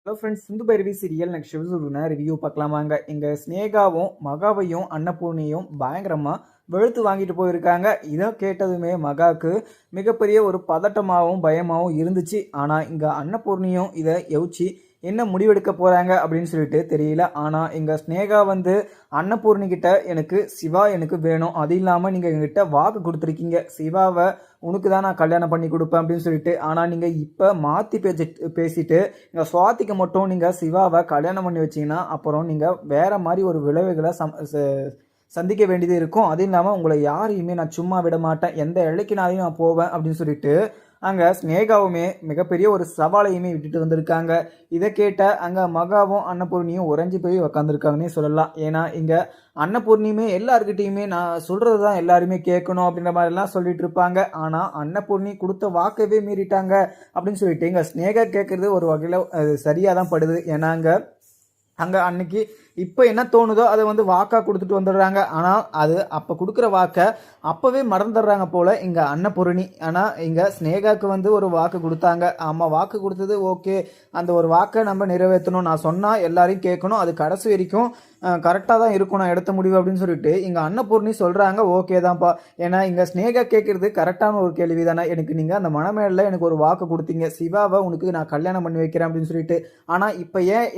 Hello friends, Sindhu Bhairavi serial next எபிசோடுனா review பார்க்கலாமாங்க. இங்கே ஸ்னேகாவும் மகாவையும் அன்னபூர்ணியும் பயங்கரமாக வெளுத்து வாங்கிட்டு போயிருக்காங்க. இதை கேட்டதுமே மகாவுக்கு மிகப்பெரிய ஒரு பதட்டமாகவும் பயமாகவும் இருந்துச்சு. ஆனால் இங்கே அன்னபூர்ணியும் இதை யோசிச்சு என்ன முடிவெடுக்க போகிறாங்க அப்படின்னு சொல்லிட்டு தெரியல. ஆனால் எங்கள் ஸ்னேகா வந்து அன்னபூர்ணிக்கிட்ட எனக்கு சிவா எனக்கு வேணும், அது இல்லாமல் நீங்கள் எங்ககிட்ட வாக்கு கொடுத்துருக்கீங்க, சிவாவை உனக்கு தான் நான் கல்யாணம் பண்ணி கொடுப்பேன் அப்படின்னு சொல்லிட்டு. ஆனால் நீங்கள் இப்போ மாற்றி பேசிட்டு எங்கள் சுவாதிக்கு மட்டும் நீங்கள் சிவாவை கல்யாணம் பண்ணி வச்சிங்கன்னா அப்புறம் நீங்கள் வேறு மாதிரி ஒரு விளைவுகளை சந்திக்க வேண்டியது இருக்கும். அதுவும் இல்லாமல் உங்களை யாரையுமே நான் சும்மா விட மாட்டேன், எந்த எல்லைக்குனாலையும் நான் போவேன் அப்படின்னு சொல்லிட்டு அங்கே ஸ்னேகாவுமே மிகப்பெரிய ஒரு சவாலையுமே விட்டுட்டு வந்திருக்காங்க. இதை கேட்ட அங்கே மகாவும் அன்னபூர்ணியும் உறைஞ்சி போய் உக்காந்துருக்காங்கன்னே சொல்லலாம். ஏன்னா இங்கே அன்னபூர்ணியுமே எல்லாருக்கிட்டையுமே நான் சொல்கிறது தான் எல்லாருமே கேட்கணும் அப்படின்ற மாதிரிலாம் சொல்லிட்டு இருப்பாங்க. ஆனால் அன்னபூர்ணி கொடுத்த வாக்கவே மீறிட்டாங்க அப்படின்னு சொல்லிட்டு இங்கே ஸ்னேகா கேட்குறது ஒரு வகையில் சரியாக தான் படுது. ஏன்னா அங்கே அன்னைக்கு இப்போ என்ன தோணுதோ அதை வந்து வாக்காக கொடுத்துட்டு வந்துடுறாங்க. ஆனால் அது அப்போ கொடுக்குற வாக்கை அப்போவே மறந்துடுறாங்க போல் இங்கே அன்னபூரணி. ஆனால் இங்கே ஸ்னேகாவுக்கு வந்து ஒரு வாக்கு கொடுத்தாங்க. ஆமாம், வாக்கு கொடுத்தது ஓகே, அந்த ஒரு வாக்கை நம்ம நிறைவேற்றணும், நான் சொன்னால் எல்லாரையும் கேட்கணும், அது கடைசி வரைக்கும் கரெக்டாக தான் இருக்கும் நான் எடுத்த முடிவு அப்படின்னு சொல்லிட்டு இங்கே அன்னபூர்ணி சொல்கிறாங்க. ஓகே தான்ப்பா, ஏன்னா இங்கே ஸ்னேகா கேட்குறது கரெக்டான ஒரு கேள்வி தானே. எனக்கு நீங்கள் அந்த மனமேலில் எனக்கு ஒரு வாக்கு கொடுத்தீங்க, சிவாவை உனக்கு நான் கல்யாணம் பண்ணி வைக்கிறேன் அப்படின்னு சொல்லிட்டு. ஆனால் இப்போ ஏன்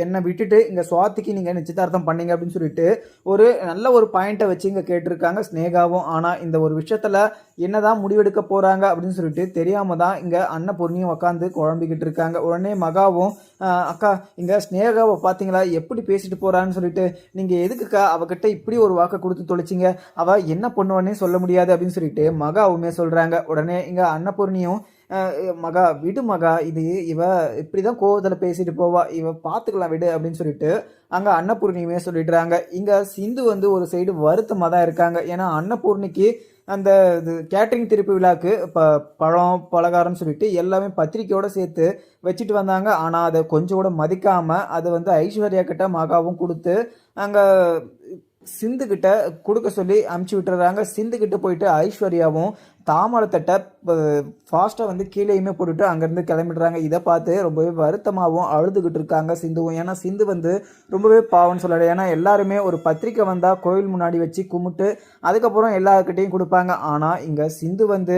என்னை விட்டுட்டு இங்கே சுவாதிக்கு நீங்கள் நிச்சயதார்த்தம் பண்ணீங்க அப்படின்னு சொல்லிட்டு ஒரு நல்ல ஒரு பாயிண்ட்டை வச்சு இங்கே கேட்டிருக்காங்க ஸ்னேகாவும். ஆனால் இந்த ஒரு விஷயத்தில் என்னதான் முடிவெடுக்க போகிறாங்க அப்படின்னு சொல்லிட்டு தெரியாம தான் இங்கே அன்னபூர்ணியும் உட்காந்து குழம்பிக்கிட்டு இருக்காங்க. உடனே மகாவும் அக்கா இங்கே ஸ்னேகாவை பார்த்தீங்களா எப்படி பேசிட்டு போகிறான்னு சொல்லிட்டு, நீங்கள் எதுக்குக்கா அவகிட்ட இப்படி ஒரு வாக்கை கொடுத்து தொலைச்சிங்க, அவள் என்ன பண்ணுவானே சொல்ல முடியாது அப்படின்னு சொல்லிட்டு மகாவுமே சொல்கிறாங்க. உடனே இங்கே அன்னபூர்ணியும் மகா விடு மகா, இது இவ இப்படிதான் கோவத்தில் பேசிட்டு போவா, இவ பார்த்துக்கலாம் விடு அப்படின்னு சொல்லிட்டு அங்கே அன்னபூர்ணியுமே சொல்லிடுறாங்க. இங்கே சிந்து வந்து ஒரு சைடு வருத்தமாக தான் இருக்காங்க. ஏன்னா அன்னபூர்ணிக்கு அந்த கேட்ரிங் திருப்பி விழாக்கு பழம் பலகாரம்னு சொல்லிட்டு எல்லாமே பத்திரிக்கையோடு சேர்த்து வச்சுட்டு வந்தாங்க. ஆனால் அதை கொஞ்சம் கூட மதிக்காமல் அதை வந்து ஐஸ்வர்யா கிட்ட மகாவும் கொடுத்து அங்கே சிந்து கிட்ட கொடுக்க சொல்லி அமுச்சு விட்டுறாங்க. சிந்து கிட்ட போயிட்டு ஐஸ்வர்யாவும் தாமரத்தட்டை ஃபாஸ்ட்டாக வந்து கீழேயுமே போட்டுட்டு அங்கேருந்து கிளம்பிடுறாங்க. இதை பார்த்து ரொம்பவே வருத்தமாகவும் அழுதுகிட்டு இருக்காங்க சிந்துவும். ஏன்னா சிந்து வந்து ரொம்பவே பாவம்னு சொல்லலை. ஏன்னா எல்லாருமே ஒரு பத்திரிக்கை வந்தால் கோயில் முன்னாடி வச்சு கும்பிட்டு அதுக்கப்புறம் எல்லாருக்கிட்டையும் கொடுப்பாங்க. ஆனால் இங்கே சிந்து வந்து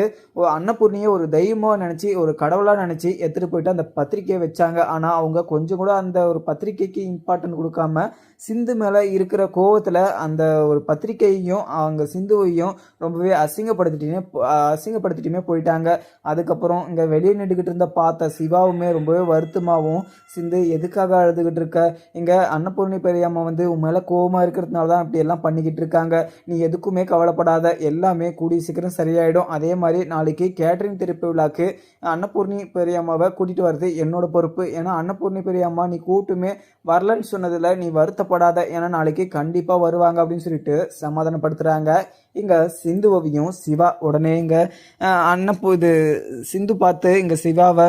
அன்னபூர்ணியை ஒரு தெய்வமாக நினச்சி ஒரு கடவுளாக நினச்சி எடுத்துகிட்டு போயிட்டு அந்த பத்திரிக்கையை வச்சாங்க. ஆனால் அவங்க கொஞ்சம் கூட அந்த ஒரு பத்திரிக்கைக்கு இம்பார்ட்டன்ட் கொடுக்காம சிந்து மேலே இருக்கிற கோவத்தில் அந்த ஒரு பத்திரிக்கையையும் அவங்க சிந்துவையும் ரொம்பவே அசிங்கப்படுத்திட்டுமே போயிட்டாங்க. அதுக்கப்புறம் இங்கே வெளியே நின்றுக்கிட்டு இருந்த பார்த்த சிவாவுமே ரொம்பவே வருத்தமாகவும், சிந்து எதுக்காக அழுதுகிட்டு இருக்க, இங்கே அன்னபூர்ணி பெரியம்மா வந்து உன் மேலே கோவமாக இருக்கிறதுனால தான் இப்படி எல்லாம் பண்ணிக்கிட்டு இருக்காங்க, நீ எதுக்குமே கவலைப்படாத, எல்லாமே கூடிய சீக்கிரம் சரியாயிடும். அதே மாதிரி நாளைக்கு கேட்ரிங் திருப்பி விழாக்கு அன்னபூர்ணி பெரியம்மாவை கூட்டிகிட்டு வர்றது என்னோட பொறுப்பு. ஏன்னா அன்னபூர்ணி பெரியம்மா நீ கூட்டுமே வரலன்னு சொன்னதில் நீ வருத்தப்படாத, ஏன்னா நாளைக்கு கண்டிப்பாக வருவாங்க அப்படின்னு சொல்லிட்டு சமாதானப்படுத்துகிறாங்க இங்கே சிந்துவையும். சிவா உடனே இங்கே இது சிந்து பார்த்து இங்கே சிவாவை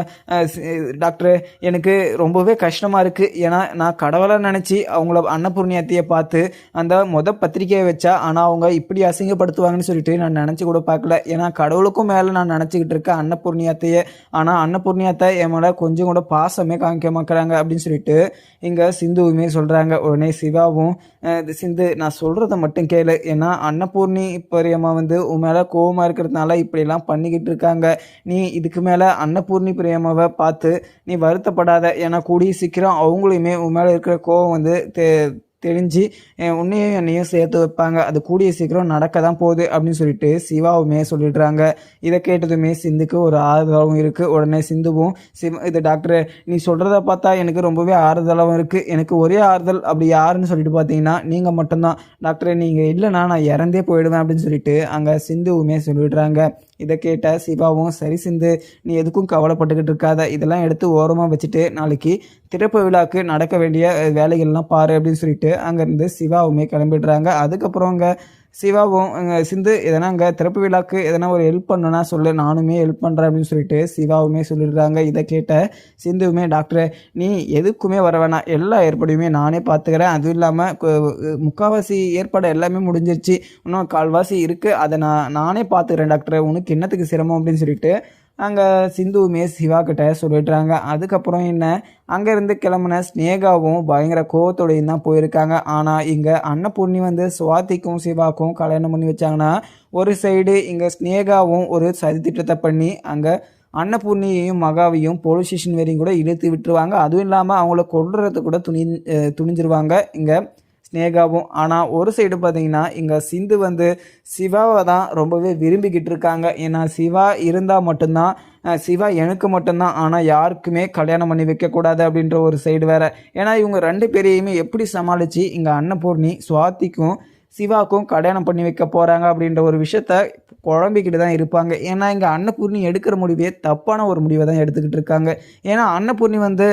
டாக்டர் எனக்கு ரொம்பவே கஷ்டமாக இருக்குது, ஏன்னா நான் கடவுளை நினச்சி அவங்கள அன்னபூர்ணி அத்தையை பார்த்து அந்த பத்திரிக்கையை வச்சா, ஆனால் அவங்க இப்படி அசிங்கப்படுத்துவாங்கன்னு சொல்லிட்டு நான் நினச்சி கூட பார்க்கல. ஏன்னா கடவுளுக்கும் மேலே நான் நினச்சிக்கிட்டு இருக்கேன் அன்னபூர்ணி அத்தையை, ஆனால் அன்னபூர்ணி அத்தை என் மேலே கொஞ்சம் கூட பாசமே காமிக்க மாக்கிறாங்க அப்படின்னு சொல்லிட்டு இங்கே சிந்துவுமே சொல்கிறாங்க. உடனே சிவாவும் சிந்து நான் சொல்கிறத மட்டும் கேளு, ஏன்னா அன்னபூர்ணி பெரியம்மா வந்து உன் மேலே கோவமாக இருக்கிறதுனால இப்படிலாம் பண்ணிக்கிட்டு இருக்காங்க, நீ இதுக்கு மேலே அன்னபூர்ணி பெரியம்மாவை பார்த்து நீ வருத்தப்படாத, ஏன்னா கூடிய சீக்கிரம் அவங்களையுமே உன் மேலே இருக்கிற கோவம் வந்து தெரிஞ்சு உன்னையும் என்னையும் சேர்த்து வைப்பாங்க, அது கூடிய சீக்கிரம் நடக்க தான் போகுது அப்படின்னு சொல்லிட்டு சிவாவுமே சொல்லிடுறாங்க. இதை கேட்டதுமே சிந்துக்கு ஒரு ஆறுதலாகவும் இருக்குது. உடனே சிந்துவும் இது டாக்டர் நீ சொல்கிறத பார்த்தா எனக்கு ரொம்பவே ஆறுதலாகவும் இருக்குது, எனக்கு ஒரே ஆறுதல் அப்படி யாருன்னு சொல்லிட்டு பார்த்தீங்கன்னா நீங்கள் மட்டும்தான் டாக்டர், நீங்கள் இல்லைனா நான் இறந்தே போயிடுவேன் அப்படின்னு சொல்லிட்டு அங்கே சிந்துவுமே சொல்லிடுறாங்க. இதை கேட்ட சிவாவும் சரி சிந்து நீ எதுக்கும் கவலைப்பட்டுக்கிட்டு இருக்காத, இதெல்லாம் எடுத்து ஓரமாக வச்சுட்டு நாளைக்கு திறப்பு விழாக்கு நடக்க வேண்டிய வேலைகள்லாம் பாரு அப்படின்னு சொல்லிட்டு அங்கேருந்து சிவாவுமே கிளம்பிடுறாங்க. அதுக்கப்புறம் அங்கே சிவாவும் சிந்து எதனா அங்கே திறப்பு விழாக்கு எதனா ஒரு ஹெல்ப் பண்ணுன்னா சொல்லு, நானுமே ஹெல்ப் பண்ணுறேன் அப்படின்னு சொல்லிட்டு சிவாவுமே சொல்லிடுறாங்க. இதை கேட்ட சிந்துவுமே டாக்டர் நீ எதுக்குமே வர வேணாம், எல்லா ஏற்பாடையுமே நானே பார்த்துக்கிறேன், அதுவும் இல்லாமல் முக்கால்வாசி ஏற்பாடு எல்லாமே முடிஞ்சிருச்சு, இன்னும் கால்வாசி இருக்குது, அதை நானே பார்த்துக்கிறேன் டாக்டர், உனக்கு என்னத்துக்கு சிரமம் அப்படின்னு சொல்லிட்டு அங்கே சிந்துவுமே சிவா கிட்ட சொல்லிடுறாங்க. அதுக்கப்புறம் என்ன, அங்கேருந்து கிளம்புன ஸ்னேகாவும் பயங்கர கோவத்தோடையும் தான் போயிருக்காங்க. ஆனால் இங்கே அன்னபூர்ணி வந்து சுவாதிக்கும் சிவாக்கும் கல்யாணம் பண்ணி வச்சாங்கன்னா, ஒரு சைடு இங்கே ஸ்னேகாவும் ஒரு சதித்திட்டத்தை பண்ணி அங்கே அன்னபூர்ணியையும் மகாவையும் போலீஸ் ஸ்டேஷன் வரையும் கூட இழுத்து விட்டுருவாங்க. அதுவும் இல்லாமல் அவங்கள கொல்றது கூட துணிஞ்சிருவாங்க இங்கே ஸ்னேகாவும். ஆனால் ஒரு சைடு பார்த்தீங்கன்னா இங்கே சிந்து வந்து சிவாவை தான் ரொம்பவே விரும்பிக்கிட்டு இருக்காங்க. ஏன்னா சிவா இருந்தால் மட்டும்தான், சிவா எனக்கு மட்டும்தான், ஆனால் யாருக்குமே கல்யாணம் பண்ணி வைக்கக்கூடாது அப்படின்ற ஒரு சைடு வேறு. ஏன்னா இவங்க 2 பேரையுமே எப்படி சமாளித்து இங்கே அன்னபூர்ணி சுவாதிக்கும் சிவாக்கும் கல்யாணம் பண்ணி வைக்க போகிறாங்க அப்படின்ற ஒரு விஷயத்த குழம்பிக்கிட்டு தான் இருப்பாங்க. ஏன்னா இங்கே அன்னபூர்ணி எடுக்கிற முடிவே தப்பான ஒரு முடிவை தான் எடுத்துக்கிட்டு இருக்காங்க. ஏன்னா அன்னபூர்ணி வந்து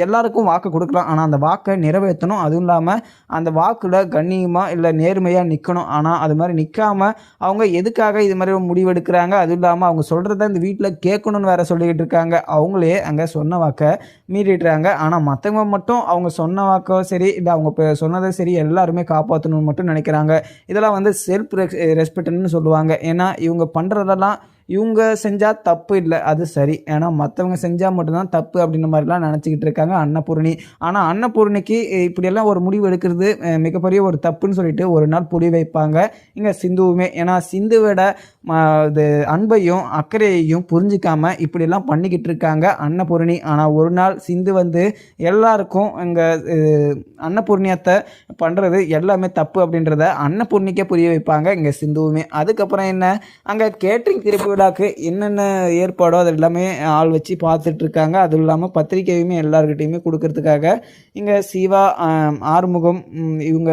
எல்லாருக்கும் வாக்கு கொடுக்கலாம், ஆனால் அந்த வாக்கை நிறைவேற்றணும். அதுவும் இல்லாமல் அந்த வாக்கில் கண்ணியமாக இல்லை நேர்மையாக நிற்கணும். ஆனால் அது மாதிரி நிற்காமல் அவங்க எதுக்காக இது மாதிரி ஒரு முடிவு எடுக்கிறாங்க? அதுவும் இல்லாமல் அவங்க சொல்கிறத இந்த வீட்டில் கேட்கணும்னு வேறு சொல்லிக்கிட்டு இருக்காங்க. அவங்களே அங்கே சொன்ன வாக்கை மீறிடுறாங்க. ஆனால் மற்றவங்க மட்டும் அவங்க சொன்ன வாக்கோ சரி இல்லை அவங்க சொன்னதை சரி எல்லாருமே காப்பாற்றணும்னு மட்டும் நினைக்கிறாங்க. இதெல்லாம் வந்து செல்ஃப் ரெஸ்பெக்ட்னு சொல்லுவாங்க. ஏன்னா இவங்க பண்ணுறதெல்லாம் இவங்க செஞ்சால் தப்பு இல்லை, அது சரி. ஏன்னா மற்றவங்க செஞ்சால் மட்டும்தான் தப்பு அப்படின்ற மாதிரிலாம் நினச்சிக்கிட்டு இருக்காங்க அன்னபூர்ணி. ஆனால் அன்னபூர்ணிக்கு இப்படியெல்லாம் ஒரு முடிவு எடுக்கிறது மிகப்பெரிய ஒரு தப்புன்னு சொல்லிட்டு ஒரு நாள் புரிய வைப்பாங்க இங்கே சிந்துவுமே. ஏன்னா சிந்துவோட இது அன்பையும் அக்கறையையும் புரிஞ்சிக்காமல் இப்படியெல்லாம் பண்ணிக்கிட்டு இருக்காங்க அன்னபூர்ணி. ஆனால் ஒரு நாள் சிந்து வந்து எல்லாருக்கும் இங்கே அன்னபூர்ணியத்தை பண்ணுறது எல்லாமே தப்பு அப்படின்றத அன்னபூர்ணிக்கே புரிய வைப்பாங்க இங்கே சிந்துவுமே. அதுக்கப்புறம் என்ன, அங்கே கேட்ரிங் திருப்பி விழாக்கு என்னென்ன ஏற்பாடோ அது எல்லாமே ஆள் வச்சு பார்த்துட்ருக்காங்க. அதுவும் இல்லாமல் பத்திரிக்கையுமே எல்லாருக்கிட்டையுமே கொடுக்கறதுக்காக இங்கே சிவா, ஆறுமுகம், இவங்க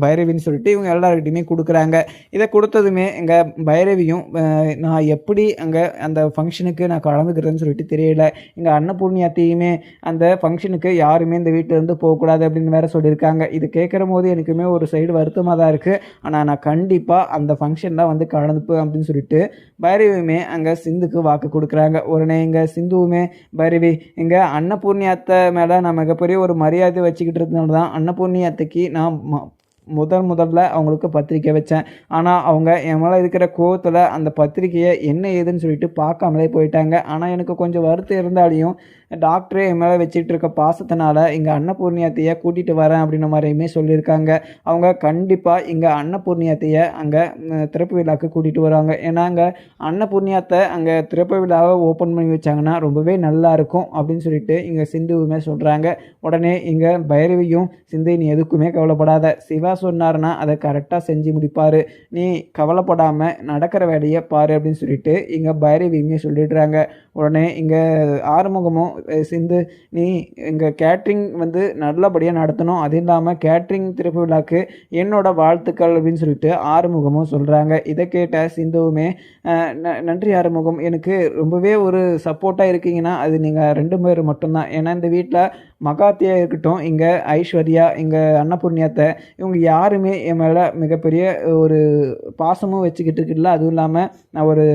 பைரவின்னு சொல்லிட்டு இவங்க எல்லாருக்கிட்டையுமே கொடுக்குறாங்க. இதை கொடுத்ததுமே இங்கே பைரவியும் நான் எப்படி அங்கே அந்த ஃபங்க்ஷனுக்கு நான் கலந்துக்கிறேன்னு சொல்லிட்டு தெரியல. இங்கே அன்னபூர்ணி அத்தையுமே அந்த ஃபங்க்ஷனுக்கு யாருமே இந்த வீட்டிலேருந்து போகக்கூடாது அப்படின்னு வேறு சொல்லியிருக்காங்க. இது கேட்குற போது எனக்குமே ஒரு சைடு வருத்தமாக தான் இருக்குது. ஆனால் நான் கண்டிப்பாக அந்த ஃபங்க்ஷனில் வந்து கலந்துப்பேன் அப்படின்னு சொல்லிட்டு பைரவியுமே அங்கே சிந்துக்கு வாக்கு கொடுக்குறாங்க. உடனே இங்கே சிந்துவுமே பைரவி, இங்கே அன்னபூர்ணி அத்தை மேலே நான் மிகப்பெரிய ஒரு மரியாதை வச்சுக்கிட்டு இருந்தனால தான் அன்னபூர்ணி அத்தைக்கு நான் முதல்ல அவங்களுக்கு பத்திரிக்கை வச்சேன். ஆனால் அவங்க என் மேலே இருக்கிற கோவத்தில் அந்த பத்திரிக்கையை என்ன ஏதுன்னு சொல்லிட்டு பார்க்காமலே போயிட்டாங்க. ஆனால் எனக்கு கொஞ்சம் வருத்தம் இருந்தாலையும் டாக்டரே என் மேலே வச்சுக்கிட்டு இருக்க பாசத்தினால இங்கே அன்னபூர்ணியத்தையை கூட்டிகிட்டு வரேன் அப்படின்ற மாதிரியுமே சொல்லியிருக்காங்க. அவங்க கண்டிப்பாக இங்கே அன்னபூர்ணியத்தையை அங்கே திறப்பு விழாவுக்கு கூட்டிகிட்டு வருவாங்க. ஏன்னா அங்கே அன்னபூர்ணியத்தை அங்கே திறப்பு விழாவை ஓப்பன் பண்ணி வச்சாங்கன்னா ரொம்பவே நல்லாயிருக்கும் அப்படின்னு சொல்லிட்டு இங்கே சிந்துவுமே சொல்கிறாங்க. உடனே இங்கே பைரவியும், சிந்து நீ எதுக்குமே கவலைப்படாத, சிவா சொன்னார்னா அதை கரெக்டாக செஞ்சு முடிப்பார், நீ கவலைப்படாமல் நடக்கிற வேலையை பாரு அப்படின்னு சொல்லிட்டு இங்கே பைரவியுமே சொல்லிடுறாங்க. உடனே இங்கே ஆறுமுகமும், சிந்து நீ இங்கே கேட்ரிங் வந்து நல்லபடியாக நடத்தணும், அது இல்லாமல் கேட்ரிங் திறப்பு விழாக்கு என்னோட வாழ்த்துக்கள் அப்படின்னு சொல்லிட்டு ஆறுமுகமும் சொல்கிறாங்க. இதை கேட்ட சிந்துவுமே நன்றி ஆறுமுகம், எனக்கு ரொம்பவே ஒரு சப்போர்ட்டாக இருக்கீங்கன்னா அது நீங்கள் 2 பேர் மட்டும்தான். ஏன்னா இந்த வீட்டில் மகாத்தியா இருக்கட்டும், இங்கே ஐஸ்வர்யா, இங்கே அன்னபூர்ணியத்தை, இவங்க யாருமே என் மேலே மிகப்பெரிய ஒரு பாசமும் வச்சுக்கிட்டு இருக்குல்ல. அதுவும் இல்லாமல் நான் ஒரு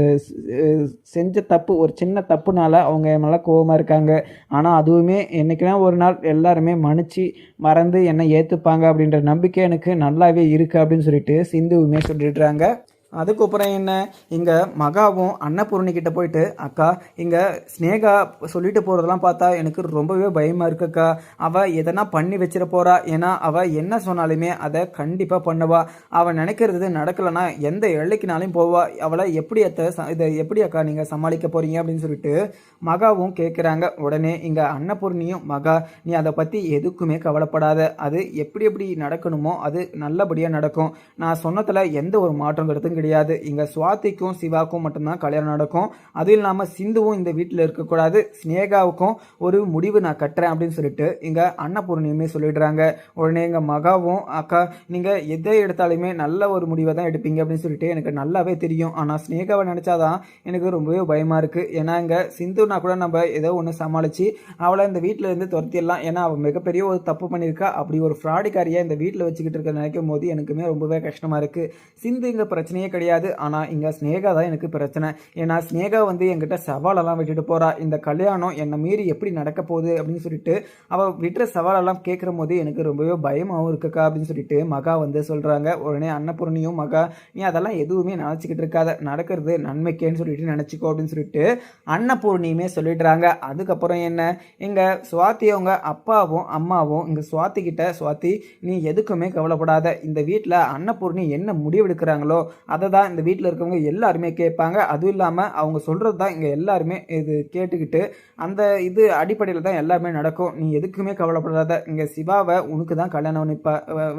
செஞ்ச தப்பு, ஒரு சின்ன தப்புனால அவங்க என் மேலே கோவமாக இருக்காங்க. ஆனால் அதுவுமே என்றைக்குனா ஒரு நாள் எல்லாருமே மன்னிச்சு மறந்து என்னை ஏற்றுப்பாங்க அப்படின்ற நம்பிக்கை எனக்கு நல்லாவே இருக்குது அப்படின்னு சொல்லிட்டு சிந்துவுமே சொல்லிடுறாங்க. அதுக்கப்புறம் என்ன, இங்கே மகாவும் அன்னபூர்ணிக்கிட்ட போயிட்டு, அக்கா இங்கே ஸ்னேகா சொல்லிட்டு போகிறதெல்லாம் பார்த்தா எனக்கு ரொம்பவே பயமாக இருக்குக்கா, அவள் எதனா பண்ணி வச்சிட போகிறா, ஏன்னா அவள் என்ன சொன்னாலுமே அதை கண்டிப்பாக பண்ணுவா, அவள் நினைக்கிறது நடக்கலைன்னா எந்த எல்லைக்குனாலையும் போவா, அவளை எப்படி இதை எப்படி அக்கா நீங்கள் சமாளிக்க போகிறீங்க அப்படின்னு சொல்லிட்டு மகாவும் கேட்குறாங்க. உடனே இங்கே அன்னபூர்ணியும், மகா நீ அதை பற்றி எதுக்குமே கவலைப்படாத, அது எப்படி எப்படி நடக்கணுமோ அது நல்லபடியாக நடக்கும், நான் சொன்னதில் எந்த ஒரு மாற்றம் கருத்தும் கிடையாது, இங்கே சுவாதிக்கும் சிவாக்கும் மட்டும்தான் கல்யாணம் நடக்கும், அதுவும் இல்லாமல் சிந்துவும் இந்த வீட்டில் இருக்கக்கூடாது, ஸ்னேகாவுக்கும் ஒரு முடிவு நான் கட்டுறேன் அப்படின்னு சொல்லிட்டு இங்கே அன்னபூர்ணியுமே சொல்லிடுறாங்க. உடனே எங்கள் மகாவும், அக்கா நீங்கள் எதை எடுத்தாலுமே நல்ல ஒரு முடிவை தான் எடுப்பீங்க அப்படின்னு சொல்லிட்டு எனக்கு நல்லாவே தெரியும், ஆனால் ஸ்னேகாவை நினச்சாதான் எனக்கு ரொம்பவே பயமாக இருக்குது, ஏன்னா இங்கே சிந்துனா கூட நம்ம ஏதோ ஒன்று சமாளித்து அவளை இந்த வீட்டில் இருந்து துரத்திடலாம், ஏன்னா அவள் மிகப்பெரிய ஒரு தப்பு பண்ணியிருக்கா, அப்படி ஒரு ஃப்ராடிக்காரியாக இந்த வீட்டில் வச்சுக்கிட்டு இருக்க நினைக்கும் போது எனக்குமே ரொம்பவே கஷ்டமாக இருக்குது, சிந்து இங்கே பிரச்சனையே கிடையாது. ஆனால் இங்கே ஸ்னேகா தான் எனக்கு பிரச்சனை. ஏன்னா ஸ்னேகா வந்து என்கிட்ட சவாலெல்லாம் விட்டுட்டு போகிறா. இந்த கல்யாணம் என்னை மீறி எப்படி நடக்க போகுது அப்படின்னு சொல்லிட்டு அவள் விட்டுற சவாலெல்லாம் கேட்குற போது எனக்கு ரொம்பவே பயமாகவும் இருக்குக்கா அப்படின்னு சொல்லிட்டு மகா வந்து சொல்கிறாங்க. உடனே அன்னபூர்ணியும் மகா நீ அதெல்லாம் எதுவுமே நினச்சிக்கிட்டு இருக்காத, நடக்கிறது நன்மைக்கேன்னு சொல்லிட்டு நினச்சிக்கோ அப்படின்னு சொல்லிட்டு அன்னபூர்ணியுமே சொல்லிடுறாங்க. அதுக்கப்புறம் என்ன, எங்கள் சுவாத்தி அவங்க அப்பாவும் அம்மாவும் இங்கே சுவாத்தி கிட்ட சுவாத்தி நீ எதுக்குமே கவலைப்படாத, இந்த வீட்டில் அன்னபூர்ணி என்ன முடிவெடுக்கிறாங்களோ அதை தான் இந்த வீட்டில் இருக்கவங்க எல்லாருமே கேட்பாங்க. அதுவும் இல்லாமல் அவங்க சொல்கிறது தான் இங்கே எல்லாருமே இது கேட்டுக்கிட்டு அந்த இது அடிப்படையில் தான் எல்லாமே நடக்கும். நீ எதுக்குமே கவலைப்படாத, இங்கே சிவாவை உனக்கு தான் கல்யாணம்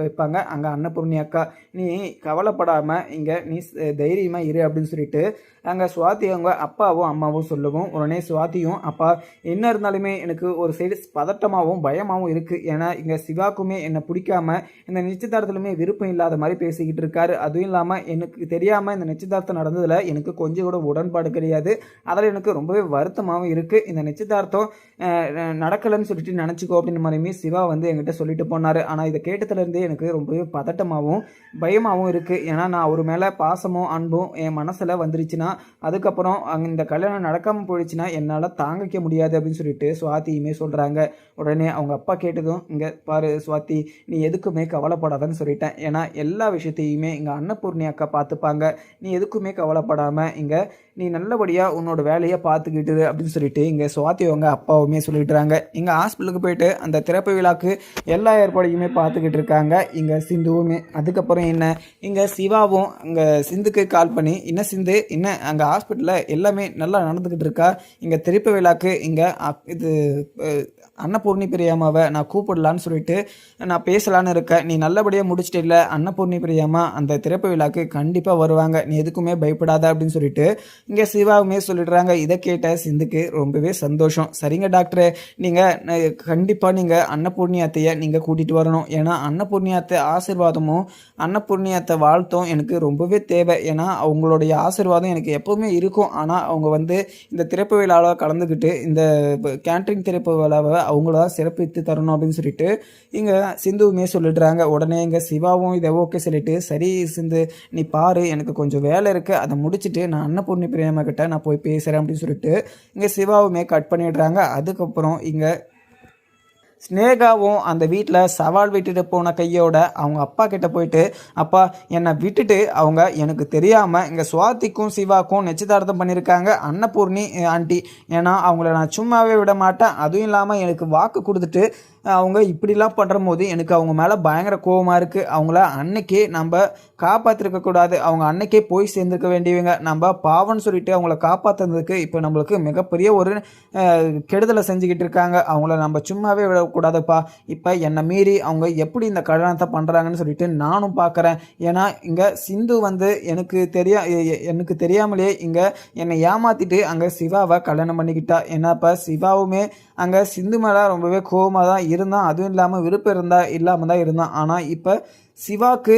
வைப்பாங்க அங்கே அன்னபூர்ணி அக்கா, நீ கவலைப்படாமல் இங்கே நீ தைரியமாக இரு அப்படின்னு சொல்லிட்டு அங்கே சுவாத்தி அவங்க அப்பாவும் அம்மாவும் சொல்லவும் உடனே சுவாத்தியும் அப்பா என்ன இருந்தாலுமே எனக்கு ஒரு சைடு பதட்டமாகவும் பயமாகவும் இருக்குது. ஏன்னா இங்கே சிவாக்குமே என்னை பிடிக்காம இந்த நிச்சயதார்த்தத்துலையுமே விருப்பம் இல்லாத மாதிரி பேசிக்கிட்டு இருக்காரு. அதுவும் இல்லாமல் எனக்கு தெரியாமல் இந்த நிச்சயதார்த்தம் நடந்ததில் எனக்கு கொஞ்சம் கூட உடன்பாடு கிடையாது. அதில் எனக்கு ரொம்பவே வருத்தமாகவும் இருக்குது. இந்த நிச்சயதார்த்தம் நடக்கலைன்னு சொல்லிட்டு நினச்சிக்கோ அப்படின்னு மாதிரியுமே சிவா வந்து என்கிட்ட சொல்லிட்டு போனார். ஆனால் இதை கேட்டதுலேருந்தே எனக்கு ரொம்பவே பதட்டமாகவும் பயமாகவும் இருக்குது. ஏன்னா நான் அவர் மேலே பாசமும் அன்பும் என் மனசில் வந்துருச்சுன்னா அதுக்கப்புறம் அங்கே இந்த கல்யாணம் நடக்காமல் போயிடுச்சுன்னா என்னால் தாங்கிக்க முடியாது அப்படின்னு சொல்லிட்டு சுவாத்தியுமே சொல்கிறாங்க. உடனே அவங்க அப்பா கேட்டதும் இங்கே பாரு சுவாத்தி நீ எதுக்குமே கவலைப்படாதன்னு சொல்லிட்டேன். ஏன்னா எல்லா விஷயத்தையுமே இங்கே அன்னபூர்ணி அக்கா பார்த்துப்பாங்க, நீ எதுக்குமே கவலைப்படாமல் இங்கே நீ நல்லபடியாக உன்னோட வேலையை பார்த்துக்கிட்டு அப்படின்னு சொல்லிட்டு இங்கே சுவாத்தி அவங்க அப்பாவுமே சொல்லிட்டுறாங்க. இங்கே ஹாஸ்பிட்டலுக்கு போயிட்டு அந்த திறப்பு விழாக்கு எல்லா ஏற்பாடையுமே பார்த்துக்கிட்டு இருக்காங்க இங்கே சிந்துவுமே. அதுக்கப்புறம் என்ன, இங்கே சிவாவும் இங்கே சிந்துக்கு கால் பண்ணி என்ன சிந்து என்ன அங்கே ஹாஸ்பிட்டலில் எல்லாமே நல்லா நடந்துக்கிட்டு இருக்கா, இங்கே திறப்பு விழாக்கு இங்கே இது அன்னபூர்ணி பிரியாமாவை நான் கூப்பிடலான்னு சொல்லிட்டு நான் பேசலான்னு இருக்கேன், நீ நல்லபடியாக முடிச்சிட்டு இல்லை அன்னபூர்ணி பிரியாமா அந்த திறப்பு விழாக்கு கண்டிப்பாக வருவாங்க, நீ எதுக்குமே பயப்படாத அப்படின்னு சொல்லிட்டு இங்கே சிவாவுமே சொல்லிடுறாங்க. இதை கேட்ட சிந்துக்கு ரொம்பவே சந்தோஷம். சரிங்க டாக்டரே, நீங்கள் கண்டிப்பாக நீங்கள் அன்னபூர்ணி அத்தையை நீங்கள் கூட்டிகிட்டு வரணும். ஏன்னா அன்னபூர்ணி அத்தை ஆசீர்வாதமும் அன்னபூர்ணி அத்தை வாழ்த்தும் எனக்கு ரொம்பவே தேவை. ஏன்னா அவங்களுடைய ஆசீர்வாதம் எனக்கு எப்போவுமே இருக்கும். ஆனால் அவங்க வந்து இந்த திறப்பு விழாவில் கலந்துக்கிட்டு இந்த கேன்டரிங் திறப்பு விழாவை அவங்கள சிறப்பித்து தரணும் அப்படின்னு சொல்லிட்டு இங்கே சிந்துவுமே சொல்லிடுறாங்க. உடனே இங்கே சிவாவும் இதை ஓகே சொல்லிட்டு சரி சிந்து நீ பாரு எனக்கு கொஞ்சம் வேலை இருக்குது, அதை முடிச்சுட்டு நான் அன்னபூர்ணி பிரியமா கிட்ட நான் போய் பேசுகிறேன் அப்படின்னு சொல்லிட்டு இங்கே சிவாவுமே கட் பண்ணிடுறாங்க. அதுக்கப்புறம் இங்கே ஸ்னேகாவும் அந்த வீட்டில் சவால் விட்டுட்டு போன கையோட அவங்க அப்பா கிட்ட போயிட்டு அப்பா என்னை விட்டுட்டு அவங்க எனக்கு தெரியாமல் இங்கே சுவாதிக்கும் சிவாக்கும் நிச்சயதார்த்தம் பண்ணியிருக்காங்க அன்னபூர்ணி ஆண்டி, ஏன்னா அவங்கள நான் சும்மாவே விட மாட்டேன், அதுவும் இல்லாமல் எனக்கு வாக்கு கொடுத்துட்டு அவங்க இப்படிலாம் பண்ணுற போது எனக்கு அவங்க மேலே பயங்கர கோபமாக இருக்குது. அவங்கள அன்னைக்கே நம்ம காப்பாற்றிருக்கக்கூடாது, அவங்க அன்னைக்கே போய் சேர்ந்துருக்க வேண்டியவங்க, நம்ம பாவம்னு சொல்லிட்டு அவங்கள காப்பாற்றுறதுக்கு இப்போ நம்மளுக்கு மிகப்பெரிய ஒரு கெடுதலை செஞ்சுக்கிட்டு இருக்காங்க, அவங்கள நம்ம சும்மாவே விடக்கூடாதுப்பா. இப்போ என்னை மீறி அவங்க எப்படி இந்த கல்யாணத்தை பண்ணுறாங்கன்னு சொல்லிட்டு நானும் பார்க்குறேன். ஏன்னா இங்கே சிந்து வந்து எனக்கு தெரியாமலே இங்கே என்னை ஏமாற்றிட்டு அங்கே சிவாவை கல்யாணம் பண்ணிக்கிட்டா. ஏன்னா இப்போ சிவாவுமே அங்கே சிந்து மேலே ரொம்பவே கோபமாக தான் இருந்தான், அதுவும் இல்லாமல் விருப்பம் இல்லாமல் தான் இருந்தான். ஆனால் இப்போ சிவாக்கு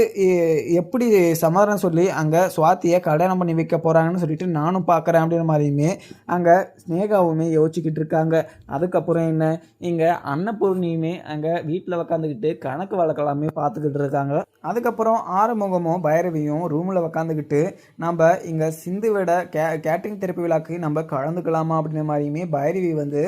எப்படி சமாதானம் சொல்லி அங்கே சுவாத்தியை கல்யாணம் பண்ணி வைக்க போகிறாங்கன்னு சொல்லிட்டு நானும் பார்க்குறேன் அப்படின்ற மாதிரியுமே அங்கே ஸ்னேகாவுமே யோசிச்சுக்கிட்டு இருக்காங்க. அதுக்கப்புறம் என்ன, இங்கே அன்னபூர்ணியுமே அங்கே வீட்டில் உக்காந்துக்கிட்டு கணக்கு வழக்கெல்லாமே பார்த்துக்கிட்டு இருக்காங்க. அதுக்கப்புறம் ஆறுமுகமும் பைரவியும் ரூமில் உக்காந்துக்கிட்டு நம்ம இங்கே சிந்துவிட கேட்டரிங் தெரப்பி விழாக்கு நம்ம கலந்துக்கலாமா அப்படின்ற மாதிரியுமே பைரவி வந்து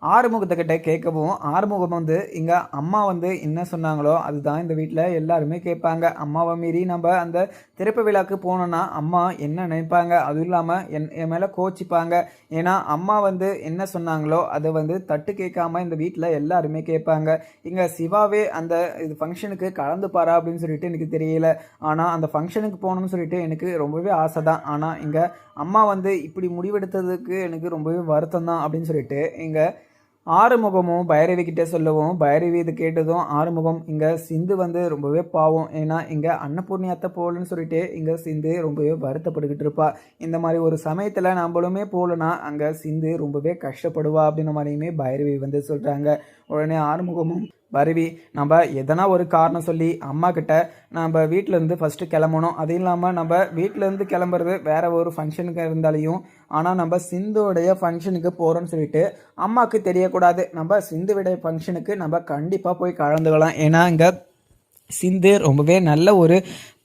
ஆறுமுகத்துக்கிட்ட கேட்கவும் ஆறுமுகம் வந்து இங்கே அம்மா வந்து என்ன சொன்னாங்களோ அதுதான் இந்த வீட்டில் எல்லாருமே கேட்பாங்க. அம்மாவை மீறி நம்ம அந்த திறப்பு விழாக்கு போனோன்னா அம்மா என்ன நினைப்பாங்க, அதுவும் இல்லாமல் என் மேலே கோச்சிப்பாங்க. ஏன்னா அம்மா வந்து என்ன சொன்னாங்களோ அதை வந்து தட்டு கேட்காம இந்த வீட்டில் எல்லாருமே கேட்பாங்க. இங்கே சிவாவே அந்த இது ஃபங்க்ஷனுக்கு கலந்துப்பாரா அப்படின்னு சொல்லிட்டு எனக்கு தெரியல. ஆனால் அந்த ஃபங்க்ஷனுக்கு போகணும்னு சொல்லிட்டு எனக்கு ரொம்பவே ஆசை தான். ஆனால் இங்கே அம்மா வந்து இப்படி முடிவெடுத்ததுக்கு எனக்கு ரொம்பவே வருத்தம் தான் அப்படின்னு சொல்லிட்டு இங்கே ஆறுமுகமும் பைரவி கிட்டே சொல்லவும் பைரவி இது கேட்டதும் ஆறுமுகம் இங்கே சிந்து வந்து ரொம்பவே பாவம், ஏன்னா இங்கே அன்னபூர்ணி அத்தை போகலன்னு சொல்லிட்டு இங்கே சிந்து ரொம்பவே வருத்தப்பட்டுக்கிட்டு இருப்பா. இந்த மாதிரி ஒரு சமயத்தில் நம்மளுமே போகலன்னா அங்கே சிந்து ரொம்பவே கஷ்டப்படுவா அப்படின்ற மாதிரியுமே பைரவி வந்து சொல்கிறாங்க. உடனே ஆறுமுகமும் பைரவி நம்ம எதனா ஒரு காரணம் சொல்லி அம்மா கிட்ட நம்ம வீட்டிலேருந்து ஃபஸ்ட்டு கிளம்பணும், அதுவும் இல்லாமல் நம்ம வீட்டிலேருந்து கிளம்புறது வேறு ஒரு ஃபங்க்ஷனுக்கு இருந்தாலையும் ஆனால் நம்ம சிந்துவுடைய ஃபங்க்ஷனுக்கு போகிறோன்னு சொல்லிட்டு அம்மாவுக்கு தெரியக்கூடாது. நம்ம சிந்துவுடைய ஃபங்க்ஷனுக்கு நம்ம கண்டிப்பாக போய் கலந்துக்கலாம். ஏன்னா இங்கே சிந்து ரொம்பவே நல்ல ஒரு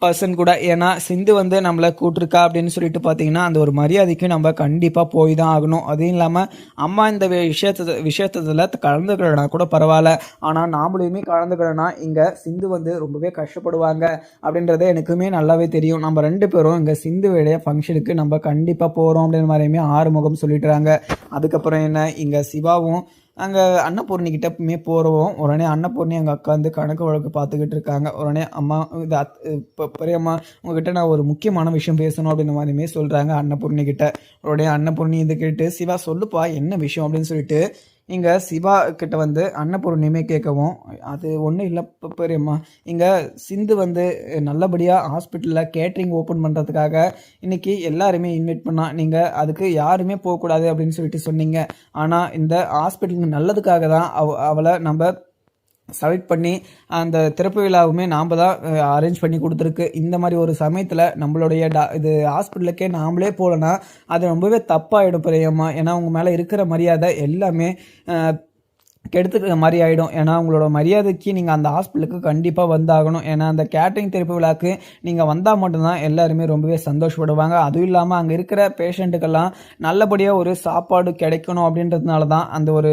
பர்சன் கூட. ஏன்னா சிந்து வந்து நம்மளை கூட்டிருக்கா அப்படின்னு சொல்லிட்டு பார்த்தீங்கன்னா அந்த ஒரு மரியாதைக்கு நம்ம கண்டிப்பாக போய் தான் ஆகணும். அதுவும் இல்லாமல் அம்மா இந்த விஷயத்துல கலந்துக்கிறனா கூட பரவாயில்ல, ஆனால் நாமளுமே கலந்துக்கிறனா இங்கே சிந்து வந்து ரொம்பவே கஷ்டப்படுவாங்க அப்படின்றத எனக்குமே நல்லாவே தெரியும். நம்ம 2 பேரும் இங்கே சிந்துவுடைய ஃபங்க்ஷனுக்கு நம்ம கண்டிப்பாக போகிறோம் அப்படின்னு மாதிரியுமே ஆறுமுகம் சொல்லிட்டுறாங்க. அதுக்கப்புறம் என்ன, இங்கே சிவாவும் அங்கே அன்னபூர்ணிக்கிட்டமே போகிறோம். உடனே அன்னபூர்ணி எங்கள் அக்கா வந்து கணக்கு வழக்கு பார்த்துக்கிட்டு இருக்காங்க. உடனே அம்மா இது இப்போ பெரியம்மா உங்ககிட்ட நான் ஒரு முக்கியமான விஷயம் பேசணும் அப்படின்ற மாதிரியுமே சொல்கிறாங்க அன்னபூர்ணி கிட்ட. உடனே அன்னபூர்ணி இது கேட்டு சிவா சொல்லுப்பா என்ன விஷயம் அப்படின்னு சொல்லிட்டு இங்கே சிவா கிட்ட வந்து அன்னபூர்ணியுமே கேட்கவும், அது ஒன்றும் இல்லை பெரியம்மா, இங்கே சிந்து வந்து நல்லபடியாக ஹாஸ்பிட்டலில் கேட்ரிங் ஓப்பன் பண்ணுறதுக்காக இன்றைக்கி எல்லாருமே இன்வைட் பண்ணால் நீங்கள் அதுக்கு யாருமே போகக்கூடாது அப்படின்னு சொல்லிட்டு சொன்னீங்க. ஆனால் இந்த ஹாஸ்பிட்டலுக்கு நல்லதுக்காக தான் அவளை நம்ம செலக்ட் பண்ணி அந்த திறப்பு விழாவுமே நாம் தான் அரேஞ்ச் பண்ணி கொடுத்துருக்கு. இந்த மாதிரி ஒரு சமயத்தில் நம்மளுடைய இது ஹாஸ்பிட்டலுக்கே நாமளே போகலன்னா அது ரொம்பவே தப்பாகிடும் பெரியம்மா. ஏன்னா உங்கள் மேலே இருக்கிற மரியாதை எல்லாமே கெடுத்துக்கிற மாதிரி ஆகிடும். ஏன்னா உங்களோட மரியாதைக்கு நீங்கள் அந்த ஹாஸ்பிட்டலுக்கு கண்டிப்பாக வந்தாகணும். ஏன்னா அந்த கேட்ரிங் திறப்பு விழாக்கு நீங்கள் வந்தால் மட்டும்தான் எல்லாருமே ரொம்பவே சந்தோஷப்படுவாங்க. அதுவும் இல்லாமல் அங்கே இருக்கிற பேஷண்ட்டுக்கெல்லாம் நல்லபடியாக ஒரு சாப்பாடு கிடைக்கணும் அப்படின்றதுனால தான் அந்த ஒரு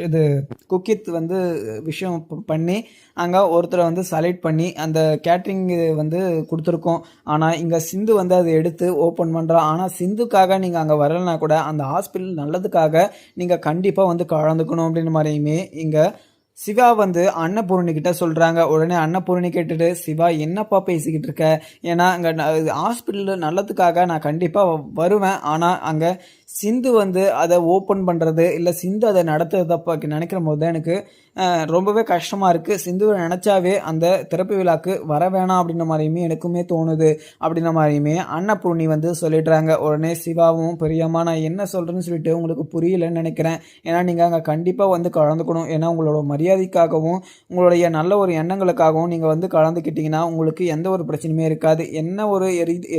இது குக்கித் வந்து விஷயம் பண்ணி அங்கே ஒருத்தரை வந்து செலக்ட் பண்ணி அந்த கேட்ரிங் வந்து கொடுத்துருக்கோம். ஆனால் இங்கே சிந்து வந்து அதை எடுத்து ஓப்பன் பண்ணுறா. ஆனால் சிந்துக்காக நீங்கள் அங்கே வரலைன்னா கூட அந்த ஹாஸ்பிட்டல் நல்லதுக்காக நீங்கள் கண்டிப்பாக வந்து கலந்துக்கணும் அப்படின்ற மாதிரியுமே இங்கே சிவா வந்து அன்னபூர்ணி கிட்ட சொல்கிறாங்க. உடனே அன்னபூர்ணி கேட்டுட்டு, சிவா என்னப்பா பேசிக்கிட்டு இருக்க, ஏன்னா அங்கே ஹாஸ்பிட்டலில் நல்லதுக்காக நான் கண்டிப்பாக வருவேன், ஆனால் அங்கே சிந்து வந்து அதை ஓப்பன் பண்ணுறது இல்லை சிந்து அதை நடத்துறதப்ப நினைக்கிற போது தான் எனக்கு ரொம்பவே கஷ்டமாக இருக்குது. சிந்துவை நினச்சாவே அந்த திறப்பு விழாக்கு வர வேணாம் அப்படின்ற மாதிரியுமே எனக்குமே தோணுது அப்படின்ற மாதிரியுமே அன்னபூர்ணி வந்து சொல்லிடுறாங்க. உடனே சிவாவும் பெரியம்மா நான் என்ன சொல்கிறேன்னு சொல்லிட்டு உங்களுக்கு புரியலன்னு நினைக்கிறேன், ஏன்னா நீங்கள் அங்கே கண்டிப்பாக வந்து கலந்துக்கணும். ஏன்னா உங்களோட மரியாதைக்காகவும் உங்களுடைய நல்ல ஒரு எண்ணங்களுக்காகவும் நீங்கள் வந்து கலந்துக்கிட்டிங்கன்னா உங்களுக்கு எந்த ஒரு பிரச்சனையுமே இருக்காது. என்ன ஒரு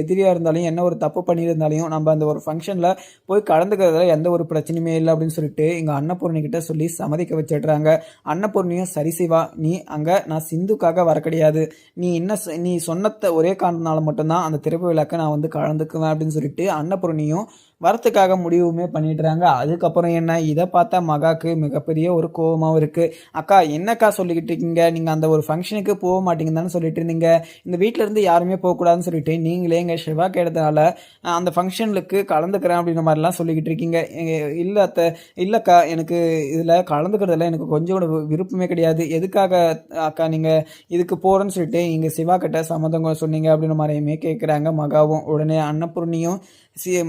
எதிரியாக இருந்தாலும் என்ன ஒரு தப்பு பண்ணியிருந்தாலையும் நம்ம அந்த ஒரு ஃபங்க்ஷனில் போய் கலந்துக்கிறதுல எந்த ஒரு பிரச்சனையுமே இல்லை அப்படின்னு சொல்லிட்டு இங்கே அன்னபூர்ணி கிட்ட சொல்லி சம்மதிக்க வச்சிடுறாங்க. அன்னபூர்ணியும் சரி சிவா, நீ அங்கே நான் சிந்துக்காக வர கிடையாது, நீ சொன்னத ஒரே காரணத்தினால மட்டும்தான் அந்த திறப்பு விழாக்க நான் வந்து கலந்துக்குவேன் அப்படின்னு சொல்லிட்டு அன்னபூர்ணியும் வரத்துக்காக முடிவுமே பண்ணிடுறாங்க. அதுக்கப்புறம் என்ன, இதை பார்த்தா மகாக்கு மிகப்பெரிய ஒரு கோபமாகவும் இருக்குது. அக்கா என்னக்கா சொல்லிக்கிட்டு இருக்கீங்க, நீங்கள் அந்த ஒரு ஃபங்க்ஷனுக்கு போக மாட்டீங்கன்னு தானே சொல்லிட்டு இருந்தீங்க, இந்த வீட்டிலேருந்து யாருமே போகக்கூடாதுன்னு சொல்லிட்டு நீங்களே எங்கள் சிவா கேட்டதுனால அந்த ஃபங்க்ஷனுக்கு கலந்துக்கிறேன் அப்படின்ற மாதிரிலாம் சொல்லிக்கிட்டு இருக்கீங்க. இல்லை இல்லைக்கா, எனக்கு இதில் கலந்துக்கிறதுல எனக்கு கொஞ்சம் கூட விருப்பமே கிடையாது. எதுக்காக அக்கா நீங்கள் இதுக்கு போகிறேன்னு சொல்லிட்டு இங்கே சிவா கிட்ட சம்மதம் சொன்னீங்க அப்படின்ற மாதிரியுமே கேட்குறாங்க மகாவும். உடனே அன்னபூர்ணியும்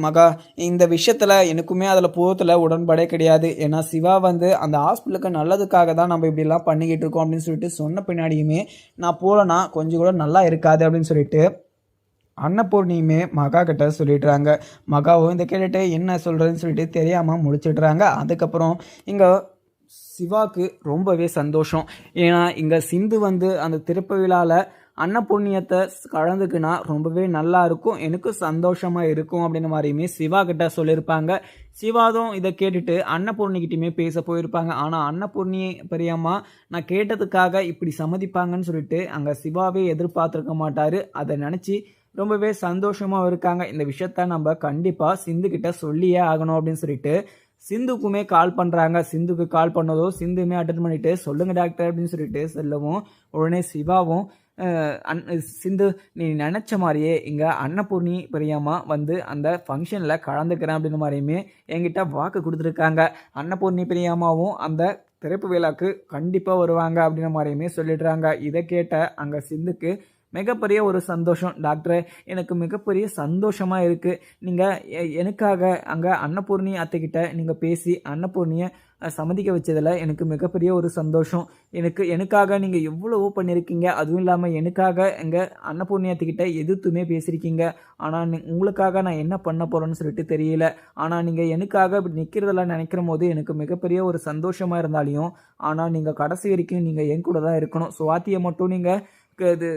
மகா இந்த விஷயத்தில் எனக்குமே அதில் போகிறதுல உடன்பாடே கிடையாது. ஏன்னா சிவா வந்து அந்த ஹாஸ்பிட்டலுக்கு நல்லதுக்காக தான் நம்ம இப்படிலாம் பண்ணிக்கிட்டு இருக்கோம் அப்படின்னு சொல்லிட்டு சொன்ன பின்னாடியுமே நான் போகலன்னா கொஞ்சம் கூட நல்லா இருக்காது அப்படின்னு சொல்லிட்டு அன்னபூர்ணியுமே மகா கிட்ட சொல்லிடுறாங்க. மகாவும் இதை கேட்டுட்டு என்ன சொல்கிறதுன்னு சொல்லிட்டு தெரியாமல் முடிச்சிடுறாங்க. அதுக்கப்புறம் இங்கே சிவாக்கு ரொம்பவே சந்தோஷம். ஏன்னா இங்கே சிந்து வந்து அந்த திறப்பு விழாவில் அன்னபுண்ணியத்தை கலந்துக்குன்னா ரொம்பவே நல்லா இருக்கும், எனக்கு சந்தோஷமாக இருக்கும் அப்படின்ற மாதிரியுமே சிவா கிட்ட சொல்லியிருப்பாங்க. சிவாதும் இதை கேட்டுட்டு அன்னபூர்ணிக்கிட்டையுமே பேச போயிருப்பாங்க. ஆனால் அன்னபூர்ணி பெரியம்மா நான் கேட்டதுக்காக இப்படி சம்மதிப்பாங்கன்னு சொல்லிட்டு அங்கே சிவாவே எதிர்பார்த்துருக்க மாட்டார். அதை நினச்சி ரொம்பவே சந்தோஷமாக இருக்காங்க. இந்த விஷயத்த நம்ம கண்டிப்பாக சிந்துக்கிட்ட சொல்லியே ஆகணும் அப்படின்னு சொல்லிட்டு சிந்துக்குமே கால் பண்ணுறாங்க. சிந்துக்கு கால் பண்ணதோ சிந்துமே அட்டன் பண்ணிவிட்டு சொல்லுங்கள் டாக்டர் அப்படின்னு சொல்லிட்டு சொல்லவும் உடனே சிவாவும் சிந்து நீ நினச்ச மாதிரியே இங்கே அன்னபூர்ணி பெரியம்மா வந்து அந்த ஃபங்க்ஷனில் கலந்துக்கிறேன் அப்படின்ற மாதிரியுமே என்கிட்ட வாக்கு கொடுத்துருக்காங்க. அன்னபூர்ணி பெரியம்மாவும் அந்த திறப்பு விழாக்கு கண்டிப்பாக வருவாங்க அப்படின்ற மாதிரியுமே சொல்லிடுறாங்க. இதை கேட்ட அங்கே சிந்துக்கு மிகப்பெரிய ஒரு சந்தோஷம். டாக்டர் எனக்கு மிகப்பெரிய சந்தோஷமாக இருக்குது, நீங்கள் எனக்காக அங்கே அன்னபூர்ணி அத்தைக்கிட்ட நீங்கள் பேசி அன்னபூர்ணியை சம்மதிக்க வச்சதில் எனக்கு மிகப்பெரிய ஒரு சந்தோஷம். எனக்காக நீங்கள் எவ்வளவோ பண்ணியிருக்கீங்க, அதுவும் இல்லாமல் எனக்காக எங்கள் அன்னபூர்ணி அத்தைக்கிட்ட எதிர்த்துமே பேசியிருக்கீங்க. ஆனால் உங்களுக்காக நான் என்ன பண்ண போகிறேன்னு சொல்லிட்டு தெரியல. ஆனால் நீங்கள் எனக்காக இப்படி நிற்கிறதெல்லாம் நினைக்கிற போது எனக்கு மிகப்பெரிய ஒரு சந்தோஷமாக இருந்தாலையும் ஆனால் நீங்கள் கடைசி வரைக்கும் நீங்கள் என் கூட தான் இருக்கணும். சுவாத்தியை மட்டும் நீங்கள் இது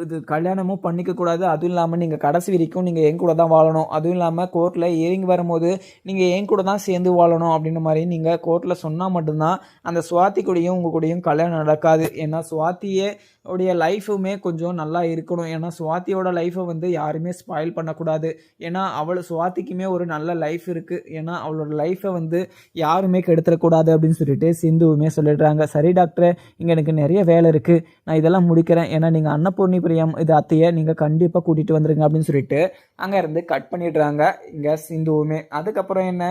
இது கல்யாணமும் பண்ணிக்கக்கூடாது. அதுவும் இல்லாமல் நீங்கள் கடைசி வரைக்கும் நீங்கள் என் கூட தான் வாழணும். அதுவும் இல்லாமல் கோர்ட்டில் இறங்கி வரும்போது நீங்கள் என் கூட தான் சேர்ந்து வாழணும் அப்படின்ற மாதிரி நீங்கள் கோர்ட்டில் சொன்னால் மட்டும்தான் அந்த சுவாதி கூடயும் உங்கள் கூடயும் கல்யாணம் நடக்காது. ஏன்னா சுவாதியே உடைய லைஃபுமே கொஞ்சம் நல்லா இருக்கணும். ஏன்னா சுவாதியோட லைஃப்பை வந்து யாருமே ஸ்பாயில் பண்ணக்கூடாது. ஏன்னா சுவாதிக்குமே ஒரு நல்ல லைஃப் இருக்குது. ஏன்னா அவளோட லைஃப்பை வந்து யாருமே கெடுத்துடக்கூடாது அப்படின்னு சொல்லிட்டு சிந்துவுமே சொல்லிடுறாங்க. சரி டாக்டர், இங்கே எனக்கு நிறைய வேலை இருக்குது, நான் இதெல்லாம் முடிக்கிறேன். ஏன்னா நீங்கள் அன்னபூர்ணி பிரியம் இது அத்தையை நீங்கள் கண்டிப்பாக கூட்டிகிட்டு வந்துடுங்க அப்படின்னு சொல்லிட்டு அங்கே இருந்து கட் பண்ணிடுறாங்க இங்கே சிந்துவுமே. அதுக்கப்புறம் என்ன,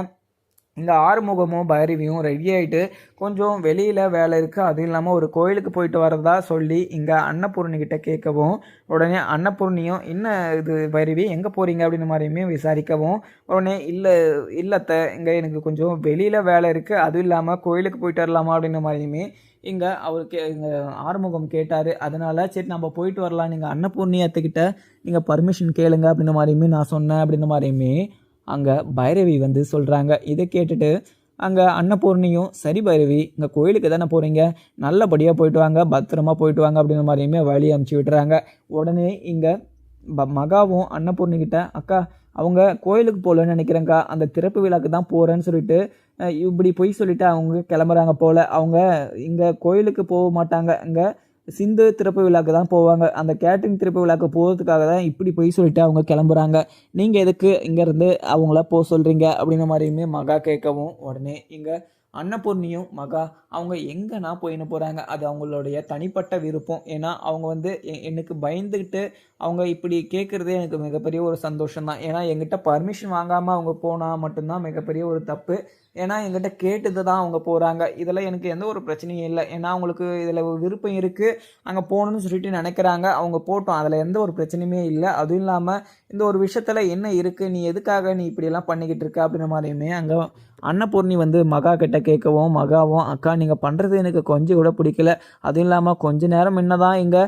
இந்த ஆறுமுகமும் பைரவியும் ரெடி ஆகிட்டு கொஞ்சம் வெளியில் வேலை இருக்குது, அதுவும் இல்லாமல் ஒரு கோயிலுக்கு போயிட்டு வரதா சொல்லி இங்கே அன்னபூர்ணிக்கிட்ட கேட்கவும், உடனே அன்னபூர்ணியும் என்ன இது பைரவி எங்கே போகிறீங்க அப்படின்னு மாதிரியுமே விசாரிக்கவும், உடனே இல்லத்தை இங்கே எனக்கு கொஞ்சம் வெளியில் வேலை இருக்குது, அதுவும் இல்லாமல் கோயிலுக்கு போயிட்டு வரலாமா அப்படின்ற மாதிரியுமே இங்கே அவருக்கு இங்கே ஆறுமுகம் கேட்டார். அதனால் சரி நம்ம போயிட்டு வரலாம், நீங்கள் அன்னபூர்ணியத்துக்கிட்ட நீங்கள் பர்மிஷன் கேளுங்க அப்படின்ற மாதிரியுமே நான் சொன்னேன் அப்படின்ற மாதிரியுமே அங்கே பைரவி வந்து சொல்கிறாங்க. இதை கேட்டுட்டு அங்கே அன்னபூர்ணியும் சரி பைரவி, இங்கே கோயிலுக்கு தானே போகிறீங்க, நல்லபடியாக போயிட்டு வாங்க, பத்திரமா போயிட்டு வாங்க அப்படின்ற மாதிரியுமே வழி அமுச்சு விட்டுறாங்க. உடனே இங்கே மகாவும் அன்னபூர்ணிக்கிட்ட அக்கா அவங்க கோயிலுக்கு போகலன்னு நினைக்கிறேங்க்கா, அந்த திறப்பு விழாக்கு தான் போகிறேன்னு சொல்லிட்டு இப்படி பொய் சொல்லிவிட்டு அவங்க கிளம்புறாங்க போல். அவங்க இங்கே கோயிலுக்கு போக மாட்டாங்க, இங்கே சிந்து திறப்பு விழாக்கு தான் போவாங்க. அந்த கேட்ரிங் திறப்பு விழாக்கு போகிறதுக்காக தான் இப்படி பொய் சொல்லிட்டு அவங்க கிளம்புறாங்க. நீங்கள் எதுக்கு இங்கேருந்து அவங்கள போக சொல்கிறீங்க அப்படின்ற மாதிரியுமே மகா கேட்கவும், உடனே இங்கே அன்னபூர்ணியும் மகா அவங்க எங்கன்னா போயின்னு போகிறாங்க, அது அவங்களுடைய தனிப்பட்ட விருப்பம். ஏன்னா அவங்க வந்து எனக்கு பயந்துக்கிட்டு அவங்க இப்படி கேட்குறதே எனக்கு மிகப்பெரிய ஒரு சந்தோஷம் தான். ஏன்னா எங்கிட்ட பர்மிஷன் வாங்காமல் அவங்க போனால் மட்டும்தான் மிகப்பெரிய ஒரு தப்பு. ஏன்னா எங்கிட்ட கேட்டுட்டு தான் அவங்க போகிறாங்க. இதில் எனக்கு எந்த ஒரு பிரச்சனையும் இல்லை. ஏன்னா அவங்களுக்கு இதில் விருப்பம் இருக்குது, அங்கே போகணுன்னு சொல்லிட்டு நினைக்கிறாங்க, அவங்க போட்டோம், அதில் எந்த ஒரு பிரச்சனையுமே இல்லை. அதுவும் இல்லாமல் இந்த ஒரு விஷயத்தில் என்ன இருக்குது, நீ எதுக்காக நீ இப்படியெல்லாம் பண்ணிக்கிட்டு இருக்க அப்படின்ற மாதிரியுமே அங்கே அன்னபூர்ணி வந்து மகா கிட்ட கேட்கவும், மகாவும் அக்கா நீங்கள் பண்ணுறது எனக்கு கொஞ்சம் கூட பிடிக்கல, அதுவும் இல்லாமல் கொஞ்ச நேரம் என்ன தான் இங்கே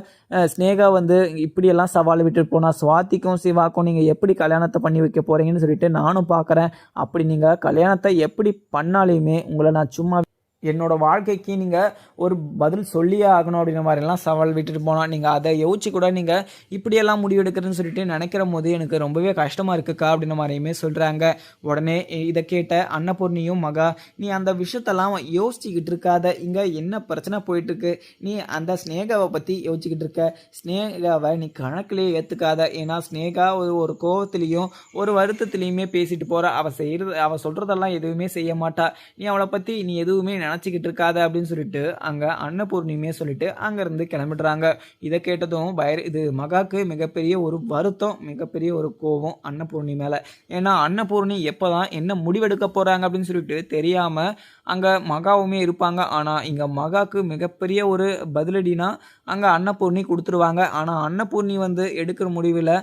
ஸ்னேகா வந்து இப்படியெல்லாம் சவால் விட்டுட்டு போனால் சுவாதிக்கும் சிவாக்கும் நீங்கள் எப்படி கல்யாணத்தை பண்ணி வைக்க போகிறீங்கன்னு சொல்லிட்டு நானும் பார்க்குறேன். அப்படி நீங்கள் கல்யாணத்தை எப்படி பண்ணாலுமே உங்களை நான் சும்மா என்னோட வாழ்க்கைக்கு நீங்கள் ஒரு பதில் சொல்லியே ஆகணும் அப்படின்ற மாதிரிலாம் சவால் விட்டுட்டு போனால், நீங்கள் அதை யோசிச்சு கூட நீங்கள் இப்படியெல்லாம் முடிவெடுக்கிறதுன்னு சொல்லிட்டு நினைக்கிற போது எனக்கு ரொம்பவே கஷ்டமாக இருக்குக்கா அப்படின்ற மாதிரியுமே சொல்கிறாங்க. உடனே இதை கேட்ட அன்னபூர்ணியும் மகா, நீ அந்த விஷயத்தெல்லாம் யோசிச்சுக்கிட்டு இருக்காத, இங்கே என்ன பிரச்சனை போயிட்டுருக்கு, நீ அந்த ஸ்னேகாவை பற்றி யோசிச்சுக்கிட்டு இருக்க, ஸ்னேகாவை நீ கணக்கிலே ஏற்றுக்காத. ஏன்னா ஸ்னேகா ஒரு கோவத்துலேயும் ஒரு வருத்தத்துலேயுமே பேசிட்டு போகிற, அவள் சொல்கிறதெல்லாம் எதுவுமே செய்ய மாட்டா, நீ அவளை பற்றி நீ எதுவுமே நினச்சிக்கிட்டு இருக்காத அப்படின்னு சொல்லிட்டு அங்கே அன்னபூர்ணியுமே சொல்லிட்டு அங்கேருந்து கிளம்பிடுறாங்க. இதை கேட்டதும் இது மகாக்கு மிகப்பெரிய ஒரு வருத்தம், மிகப்பெரிய ஒரு கோபம் அன்னபூர்ணி மேலே. ஏன்னா அன்னபூர்ணி எப்போ தான் என்ன முடிவெடுக்க போகிறாங்க அப்படின்னு சொல்லிட்டு தெரியாமல் அங்கே மகாவுமே இருப்பாங்க. ஆனால் இங்கே மகாவுக்கு மிகப்பெரிய ஒரு பதிலடினா அங்கே அன்னபூர்ணி கொடுத்துருவாங்க. ஆனால் அன்னபூர்ணி வந்து எடுக்கிற முடிவில்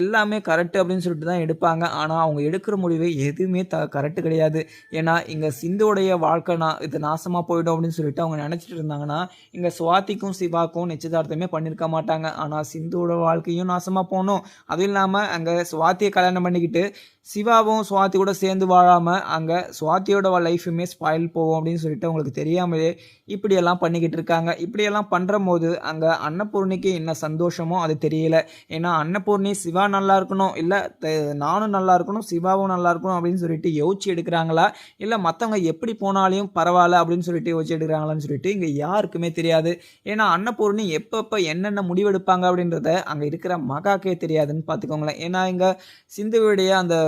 எல்லாமே கரெக்டு அப்படின்னு சொல்லிட்டு தான் எடுப்பாங்க. ஆனால் அவங்க எடுக்கிற முடிவு எதுவுமே கரெக்டு கிடையாது. ஏன்னா இங்கே சிந்துவோடைய வாழ்க்கை இது நாசமாக போயிடும் அப்படின்னு சொல்லிட்டு அவங்க நினச்சிட்டு இருந்தாங்கன்னா இங்கே சுவாதிக்கும் சிவாக்கும் நிச்சயதார்த்தமே பண்ணியிருக்க மாட்டாங்க. ஆனால் சிந்துவோட வாழ்க்கையும் நாசமாக போகணும், அதுவும் இல்லாமல் அங்கே சுவாதியை கல்யாணம் பண்ணிக்கிட்டு சிவாவும் சுவாதி கூட சேர்ந்து வாழாமல் அங்கே சுவாதியோட லைஃபுமே ஸ்பாயில் போகும் அப்படின்னு சொல்லிட்டு அவங்களுக்கு தெரியாமலே இப்படியெல்லாம் பண்ணிக்கிட்டு இருக்காங்க. இப்படியெல்லாம் பண்ணுற போது அங்கே அன்னபூர்ணிக்கு என்ன சந்தோஷமோ அது தெரியல. ஏன்னா அன்னபூர்ணி சிவா நல்லா இருக்கணும், இல்லை நானும் நல்லா இருக்கணும், சிவாவும் நல்லா இருக்கணும் அப்படின்னு சொல்லிட்டு யோசிச்சு எடுக்கிறாங்களா, இல்லை மற்றவங்க எப்படி போனாலையும் பரவாயில்ல அப்படின்னு சொல்லிட்டு யோசிச்சு எடுக்கிறாங்களான்னு சொல்லிட்டு இங்கே யாருக்குமே தெரியாது. ஏன்னா அன்னபூர்ணி எப்பப்போ என்னென்ன முடிவெடுப்பாங்க அப்படின்றத அங்கே இருக்கிற மகாக்கே தெரியாதுன்னு பார்த்துக்கோங்களேன். ஏன்னா இங்கே சிந்துவுடைய அந்த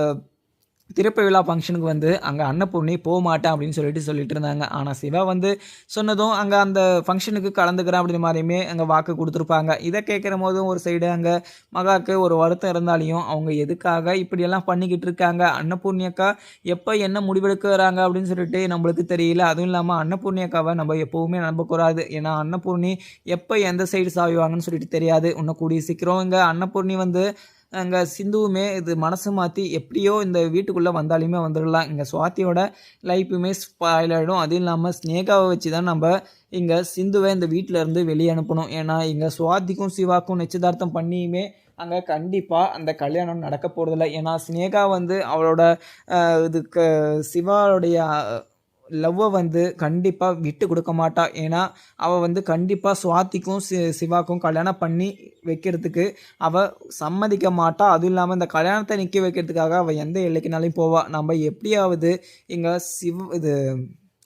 திறப்பு விழா ஃபங்க்ஷனுக்கு வந்து அங்கே அன்னபூர்ணி போக மாட்டேன் அப்படின்னு சொல்லிட்டு இருந்தாங்க. ஆனால் சிவா வந்து சொன்னதும் அங்கே அந்த ஃபங்க்ஷனுக்கு கலந்துக்கிறேன் அப்படின்ற மாதிரியுமே அங்கே வாக்கு கொடுத்துருப்பாங்க. இதை கேட்குற போதும் ஒரு சைடு அங்கே மகாவுக்கு ஒரு வருத்தம் இருந்தாலையும் அவங்க எதுக்காக இப்படியெல்லாம் பண்ணிக்கிட்டு இருக்காங்க, அன்னபூர்ணி அக்கா எப்போ என்ன முடிவெடுக்கிறாங்க அப்படின்னு சொல்லிட்டு நம்மளுக்கு தெரியல. அதுவும் இல்லாமல் அன்னபூர்ணி அக்காவை நம்ம எப்போவுமே நம்பக்கூடாது. ஏன்னா அன்னபூர்ணி எப்போ எந்த சைடு சாவிவாங்கன்னு சொல்லிட்டு தெரியாது. இன்னும் கூடிய சீக்கிரம் இங்கே அன்னபூர்ணி வந்து அங்கே சிந்துவுமே இது மனசு மாற்றி எப்படியோ இந்த வீட்டுக்குள்ளே வந்தாலுமே வந்துடலாம். இங்கே சுவாதியோட லைஃப்புமே ஸ்பாயில் ஆகிடும். அதுவும் இல்லாமல் ஸ்னேகாவை வச்சு தான் நம்ம இங்கே சிந்துவை இந்த வீட்டில் இருந்து வெளியே அனுப்பணும். ஏன்னா இங்கே சுவாதிக்கும் சிவாக்கும் நிச்சயதார்த்தம் பண்ணியுமே அங்கே கண்டிப்பாக அந்த கல்யாணம் நடக்க போகிறதில்ல. ஏன்னா ஸ்னேகா வந்து அவளோட இதுக்கு சிவாவுடைய லவ்வை வந்து கண்டிப்பாக விட்டு கொடுக்க மாட்டா. ஏன்னா அவள் வந்து கண்டிப்பாக சுவாதிக்கும் சிவாக்கும் கல்யாணம் பண்ணி வைக்கிறதுக்கு அவள் சம்மதிக்க மாட்டா. அதுவும் இல்லாமல் இந்த கல்யாணத்தை நிற்க வைக்கிறதுக்காக அவள் எந்த எல்லைக்குனாலையும் போவா. நம்ம எப்படியாவது இங்கே இது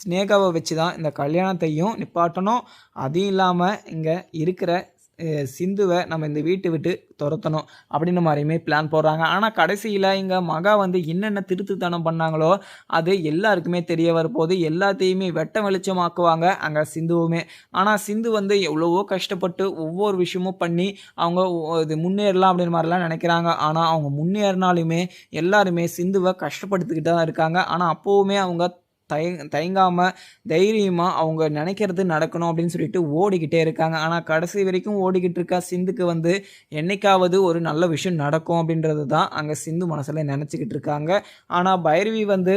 ஸ்னேகாவை வச்சு தான் இந்த கல்யாணத்தையும் நிப்பாட்டணும். அதுவும் இல்லாமல் இங்கே இருக்கிற சிந்துவை நம்ம இந்த வீட்டை விட்டு துரத்தணும் அப்படின்ற மாதிரியுமே பிளான் போடுறாங்க. ஆனால் கடைசியில் இங்கே மகா வந்து என்னென்ன திருத்துத்தனம் பண்ணாங்களோ அது எல்லாருக்குமே தெரிய வரப்போகுது. எல்லாத்தையுமே வெட்ட வெளிச்சமாக்குவாங்க அங்கே சிந்துவுமே. ஆனால் சிந்து வந்து எவ்வளவோ கஷ்டப்பட்டு ஒவ்வொரு விஷயமும் பண்ணி அவங்க இது முன்னேறலாம் அப்படின்ற மாதிரிலாம் நினைக்கிறாங்க. ஆனால் அவங்க முன்னேறினாலுமே எல்லாருமே சிந்துவை கஷ்டப்படுத்திக்கிட்டு தான் இருக்காங்க. ஆனால் அப்போவுமே அவங்க தயங்காமல் தைரியமாக அவங்க நினைக்கிறது நடக்கணும் அப்படின்னு சொல்லிட்டு ஓடிக்கிட்டே இருக்காங்க. ஆனால் கடைசி வரைக்கும் ஓடிக்கிட்டு இருக்க சிந்துக்கு வந்து என்னைக்காவது ஒரு நல்ல விஷயம் நடக்கும் அப்படின்றது தான் அங்கே சிந்து மனசில் நினச்சிக்கிட்டு இருக்காங்க. ஆனால் பைரவி வந்து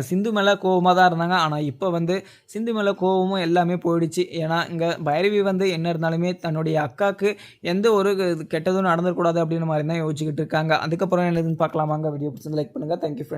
சிந்து மேலே கோவமாக தான் இருந்தாங்க. ஆனால் இப்போ வந்து சிந்து மேலே கோவமும் எல்லாமே போயிடுச்சு. ஏன்னா இங்கே பைரவி வந்து என்ன இருந்தாலுமே தன்னுடைய அக்காவுக்கு எந்த ஒரு கெட்டதும் நடந்துடக்கூடாது அப்படின்ற மாதிரி தான் யோசிச்சுக்கிட்டு இருக்காங்க. அதுக்கப்புறம் என்னதுன்னு பார்க்கலாமாங்க. வீடியோ பிடிச்சி லைக் பண்ணுங்கள். Thank you friends.